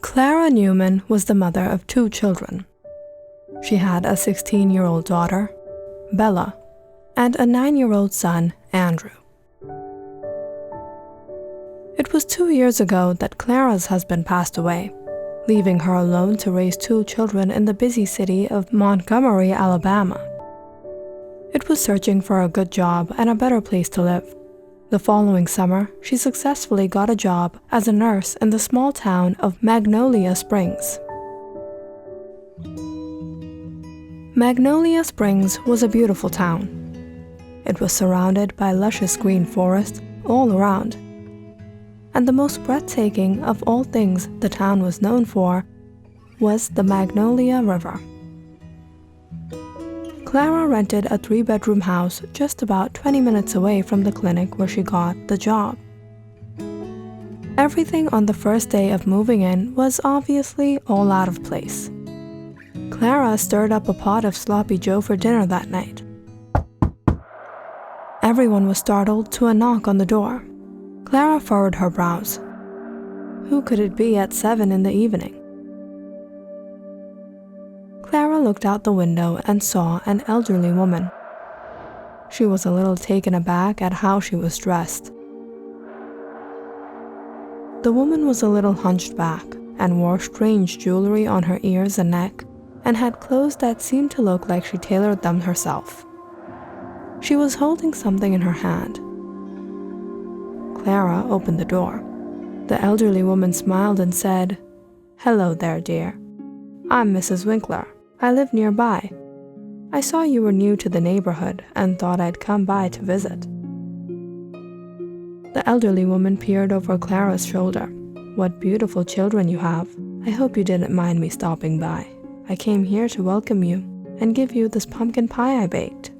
Clara Newman was the mother of 2 children. She had a 16-year-old daughter, Bella, and a 9-year-old son, Andrew. It was 2 years ago that Clara's husband passed away, leaving her alone to raise 2 children in the busy city of Montgomery, Alabama. It was searching for a good job and a better place to live. The following summer, she successfully got a job as a nurse in the small town of Magnolia Springs. Magnolia Springs was a beautiful town. It was surrounded by luscious green forests all around. And the most breathtaking of all things the town was known for was the Magnolia River. Clara rented a 3-bedroom house just about 20 minutes away from the clinic where she got the job. Everything on the first day of moving in was obviously all out of place. Clara stirred up a pot of sloppy joe for dinner that night. Everyone was startled to a knock on the door. Clara furrowed her brows. Who could it be at 7 in the evening? Clara looked out the window and saw an elderly woman. She was a little taken aback at how she was dressed. The woman was a little hunched back and wore strange jewelry on her ears and neck, and had clothes that seemed to look like she tailored them herself. She was holding something in her hand. Clara opened the door. The elderly woman smiled and said, "Hello there, dear. I'm Mrs. Winkler. I live nearby. I saw you were new to the neighborhood and thought I'd come by to visit." The elderly woman peered over Clara's shoulder. "What beautiful children you have. I hope you didn't mind me stopping by. I came here to welcome you and give you this pumpkin pie I baked."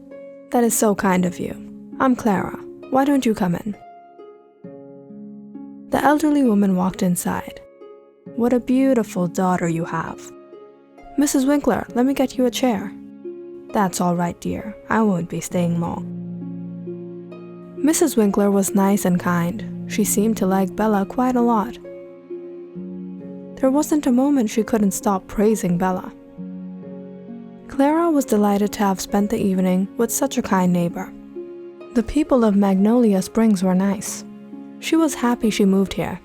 "That is so kind of you. I'm Clara. Why don't you come in?" The elderly woman walked inside. "What a beautiful daughter you have. Mrs. Winkler, let me get you a chair." "That's all right, dear. I won't be staying long." Mrs. Winkler was nice and kind. She seemed to like Bella quite a lot. There wasn't a moment she couldn't stop praising Bella. Clara was delighted to have spent the evening with such a kind neighbor. The people of Magnolia Springs were nice. She was happy she moved here.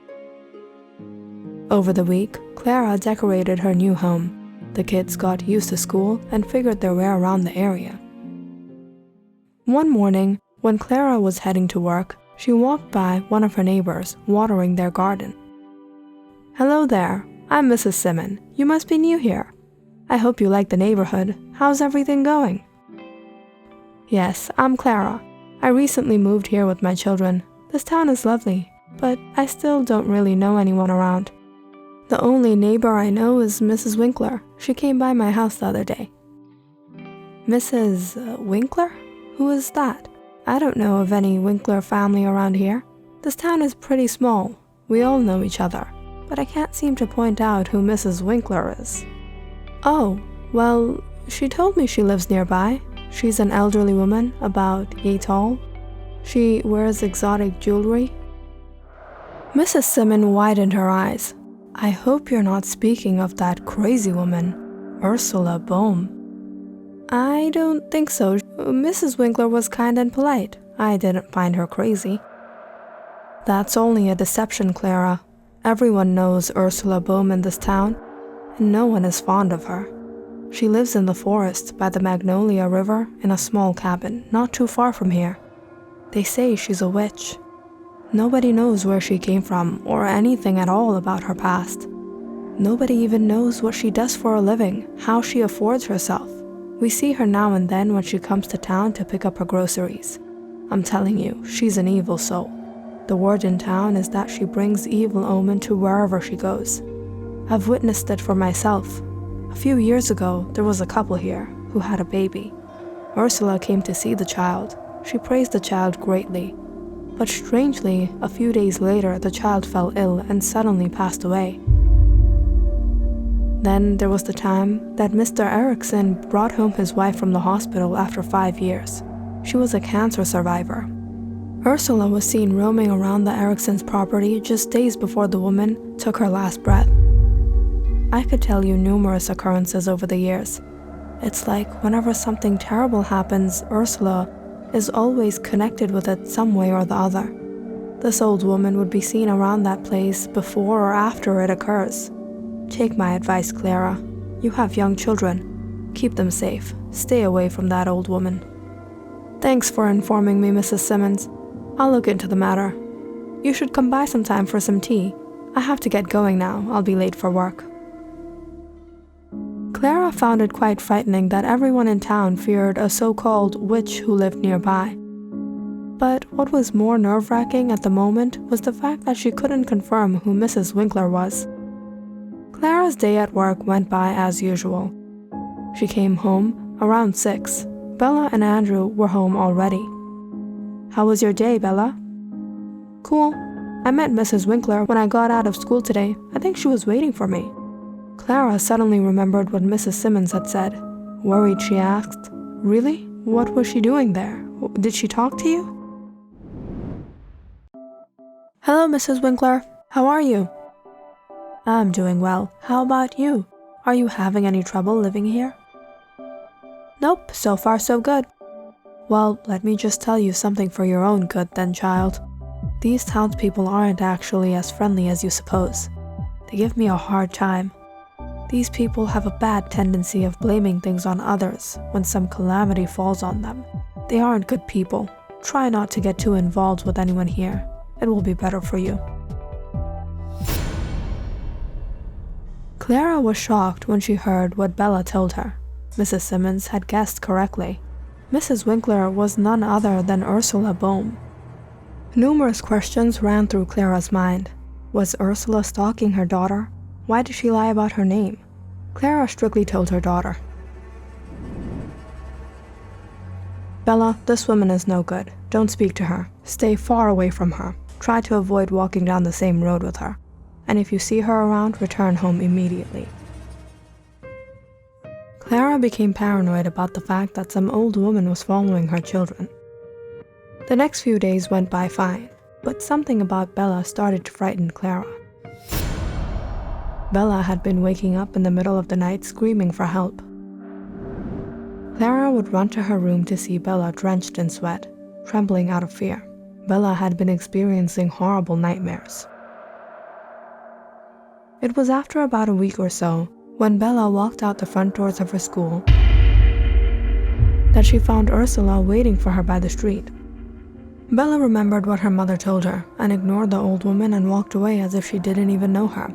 Over the week, Clara decorated her new home. The kids got used to school and figured their way around the area. One morning, when Clara was heading to work, she walked by one of her neighbors watering their garden. "Hello there, I'm Mrs. Simon. You must be new here. I hope you like the neighborhood. How's everything going?" "Yes, I'm Clara. I recently moved here with my children. This town is lovely, but I still don't really know anyone around. The only neighbor I know is Mrs. Winkler. She came by my house the other day." "Mrs. Winkler? Who is that? I don't know of any Winkler family around here. This town is pretty small. We all know each other, but I can't seem to point out who Mrs. Winkler is." "Oh, well, she told me she lives nearby. She's an elderly woman, about yay tall. She wears exotic jewelry." Mrs. Simon widened her eyes. "I hope you're not speaking of that crazy woman, Ursula Bohm." "I don't think so. Mrs. Winkler was kind and polite. I didn't find her crazy." "That's only a deception, Clara. Everyone knows Ursula Bohm in this town, and no one is fond of her. She lives in the forest by the Magnolia River in a small cabin not too far from here. They say she's a witch. Nobody knows where she came from or anything at all about her past. Nobody even knows what she does for a living, how she affords herself. We see her now and then when she comes to town to pick up her groceries. I'm telling you, she's an evil soul. The word in town is that she brings evil omen to wherever she goes. I've witnessed it for myself. A few years ago, there was a couple here who had a baby. Ursula came to see the child. She praised the child greatly. But strangely, a few days later, the child fell ill and suddenly passed away. Then there was the time that Mr. Erickson brought home his wife from the hospital after 5 years. She was a cancer survivor. Ursula was seen roaming around the Ericksons' property just days before the woman took her last breath. I could tell you numerous occurrences over the years. It's like whenever something terrible happens, Ursula is always connected with it some way or the other. This old woman would be seen around that place before or after it occurs. Take my advice, Clara. You have young children. Keep them safe. Stay away from that old woman. Thanks for informing me, Mrs. Simmons. I'll look into the matter. You should come by sometime for some tea. I have to get going now. I'll be late for work. Clara found it quite frightening that everyone in town feared a so-called witch who lived nearby. But what was more nerve-wracking at the moment was the fact that she couldn't confirm who Mrs. Winkler was. Clara's day at work went by as usual. She came home around 6. Bella and Andrew were home already. How was your day, Bella? Cool. I met Mrs. Winkler when I got out of school today. I think she was waiting for me. Clara suddenly remembered what Mrs. Simmons had said. Worried, she asked, Really? What was she doing there? Did she talk to you? Hello, Mrs. Winkler. How are you? I'm doing well. How about you? Are you having any trouble living here? Nope, so far so good. Well, let me just tell you something for your own good then, child. These townspeople aren't actually as friendly as you suppose. They give me a hard time. These people have a bad tendency of blaming things on others when some calamity falls on them. They aren't good people. Try not to get too involved with anyone here. It will be better for you. Clara was shocked when she heard what Bella told her. Mrs. Simmons had guessed correctly. Mrs. Winkler was none other than Ursula Bohm. Numerous questions ran through Clara's mind. Was Ursula stalking her daughter? Why did she lie about her name? Clara strictly told her daughter. Bella, this woman is no good. Don't speak to her. Stay far away from her. Try to avoid walking down the same road with her. And if you see her around, return home immediately. Clara became paranoid about the fact that some old woman was following her children. The next few days went by fine, but something about Bella started to frighten Clara. Bella had been waking up in the middle of the night screaming for help. Clara would run to her room to see Bella drenched in sweat, trembling out of fear. Bella had been experiencing horrible nightmares. It was after about a week or so, when Bella walked out the front doors of her school, that she found Ursula waiting for her by the street. Bella remembered what her mother told her and ignored the old woman and walked away as if she didn't even know her.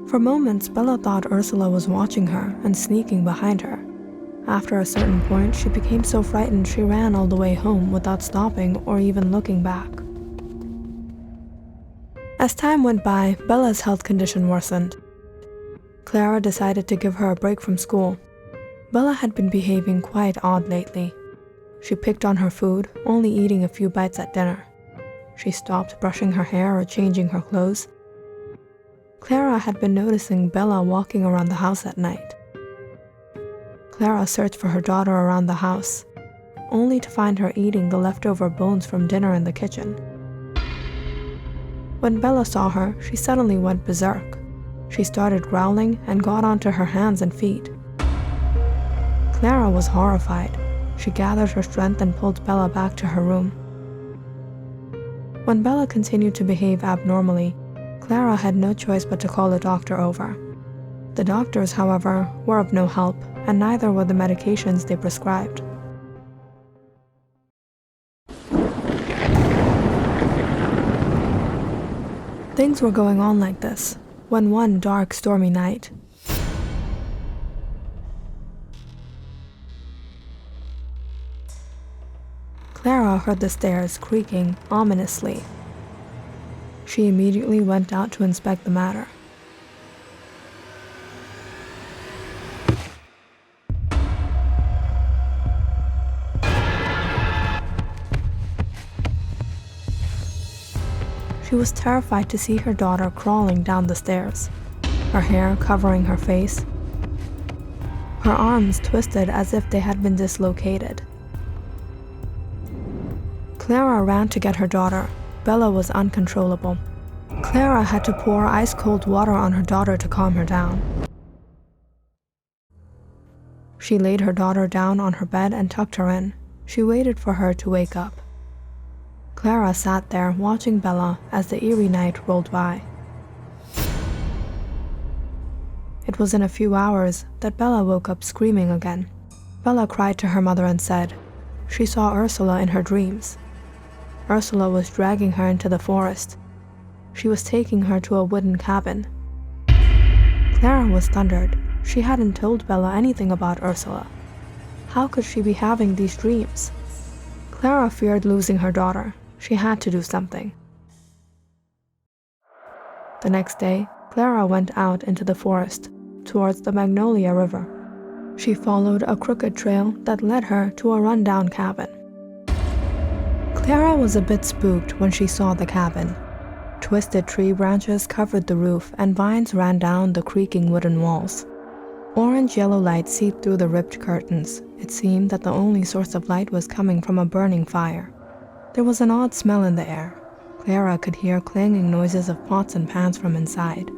For moments, Bella thought Ursula was watching her and sneaking behind her. After a certain point, she became so frightened she ran all the way home without stopping or even looking back. As time went by, Bella's health condition worsened. Clara decided to give her a break from school. Bella had been behaving quite odd lately. She picked on her food, only eating a few bites at dinner. She stopped brushing her hair or changing her clothes. Clara had been noticing Bella walking around the house at night. Clara searched for her daughter around the house, only to find her eating the leftover bones from dinner in the kitchen. When Bella saw her, she suddenly went berserk. She started growling and got onto her hands and feet. Clara was horrified. She gathered her strength and pulled Bella back to her room. When Bella continued to behave abnormally, Clara had no choice but to call a doctor over. The doctors, however, were of no help, and neither were the medications they prescribed. Things were going on like this, when one dark, stormy night, Clara heard the stairs creaking ominously. She immediately went out to inspect the matter. She was terrified to see her daughter crawling down the stairs, her hair covering her face, her arms twisted as if they had been dislocated. Clara ran to get her daughter. Bella was uncontrollable. Clara had to pour ice-cold water on her daughter to calm her down. She laid her daughter down on her bed and tucked her in. She waited for her to wake up. Clara sat there watching Bella as the eerie night rolled by. It was in a few hours that Bella woke up screaming again. Bella cried to her mother and said she saw Ursula in her dreams. Ursula was dragging her into the forest. She was taking her to a wooden cabin. Clara was thundered. She hadn't told Bella anything about Ursula. How could she be having these dreams? Clara feared losing her daughter. She had to do something. The next day, Clara went out into the forest, towards the Magnolia River. She followed a crooked trail that led her to a rundown cabin. Clara was a bit spooked when she saw the cabin. Twisted tree branches covered the roof and vines ran down the creaking wooden walls. Orange-yellow light seeped through the ripped curtains. It seemed that the only source of light was coming from a burning fire. There was an odd smell in the air. Clara could hear clanging noises of pots and pans from inside.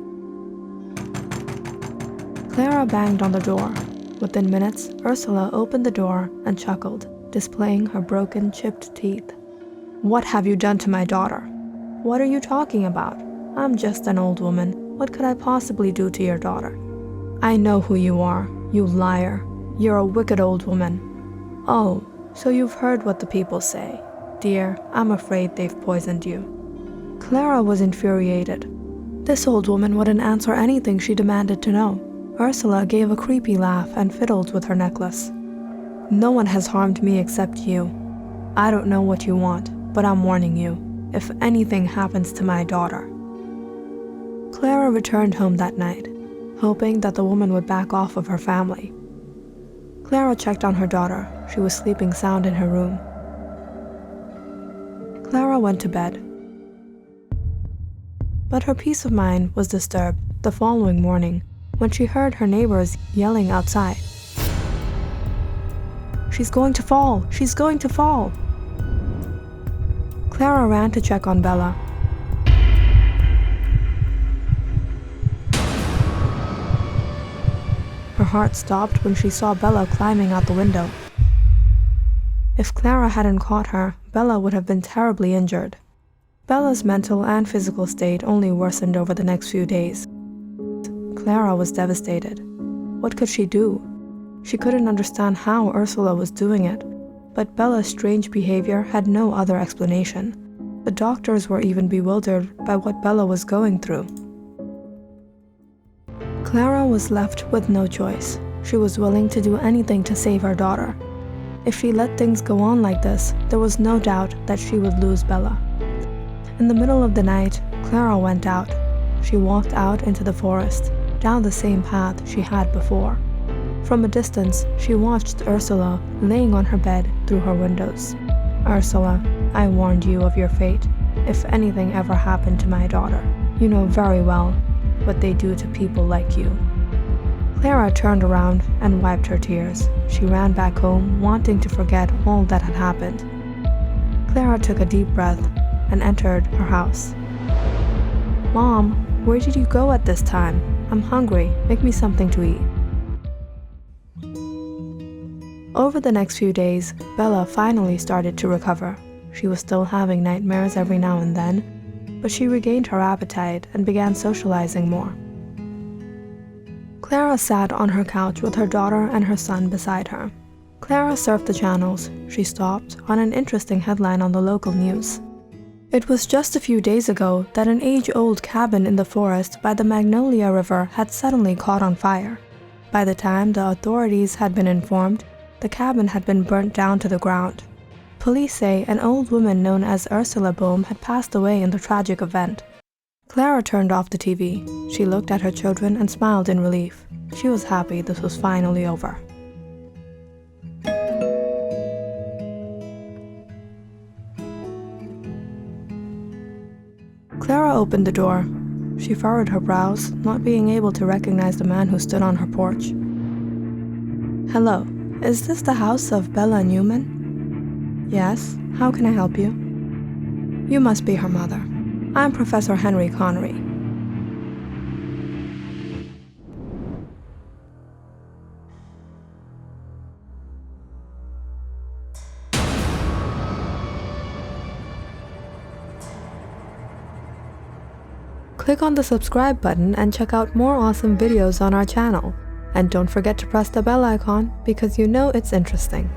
Clara banged on the door. Within minutes, Ursula opened the door and chuckled, displaying her broken, chipped teeth. "What have you done to my daughter?" "What are you talking about? I'm just an old woman. What could I possibly do to your daughter?" "I know who you are, you liar. You're a wicked old woman." "Oh, so you've heard what the people say. Dear, I'm afraid they've poisoned you." Clara was infuriated. This old woman wouldn't answer anything she demanded to know. Ursula gave a creepy laugh and fiddled with her necklace. "No one has harmed me except you. I don't know what you want, but I'm warning you. If anything happens to my daughter." Clara returned home that night, hoping that the woman would back off of her family. Clara checked on her daughter. She was sleeping sound in her room. Clara went to bed. But her peace of mind was disturbed the following morning when she heard her neighbors yelling outside. "She's going to fall! She's going to fall!" Clara ran to check on Bella. Her heart stopped when she saw Bella climbing out the window. If Clara hadn't caught her, Bella would have been terribly injured. Bella's mental and physical state only worsened over the next few days. Clara was devastated. What could she do? She couldn't understand how Ursula was doing it, but Bella's strange behavior had no other explanation. The doctors were even bewildered by what Bella was going through. Clara was left with no choice. She was willing to do anything to save her daughter. If she let things go on like this, there was no doubt that she would lose Bella. In the middle of the night, Clara went out. She walked out into the forest, down the same path she had before. From a distance, she watched Ursula laying on her bed through her windows. "Ursula, I warned you of your fate. If anything ever happened to my daughter, you know very well what they do to people like you." Clara turned around and wiped her tears. She ran back home, wanting to forget all that had happened. Clara took a deep breath and entered her house. "Mom, where did you go at this time? I'm hungry. Make me something to eat." Over the next few days, Bella finally started to recover. She was still having nightmares every now and then, but she regained her appetite and began socializing more. Clara sat on her couch with her daughter and her son beside her. Clara surfed the channels. She stopped on an interesting headline on the local news. It was just a few days ago that an age-old cabin in the forest by the Magnolia River had suddenly caught on fire. By the time the authorities had been informed, the cabin had been burnt down to the ground. Police say an old woman known as Ursula Bohm had passed away in the tragic event. Clara turned off the TV. She looked at her children and smiled in relief. She was happy this was finally over. Clara opened the door. She furrowed her brows, not being able to recognize the man who stood on her porch. "Hello, is this the house of Bella Newman?" "Yes, how can I help you?" "You must be her mother." I'm Professor Henry Connery. Click on the subscribe button and check out more awesome videos on our channel. And don't forget to press the bell icon because you know it's interesting.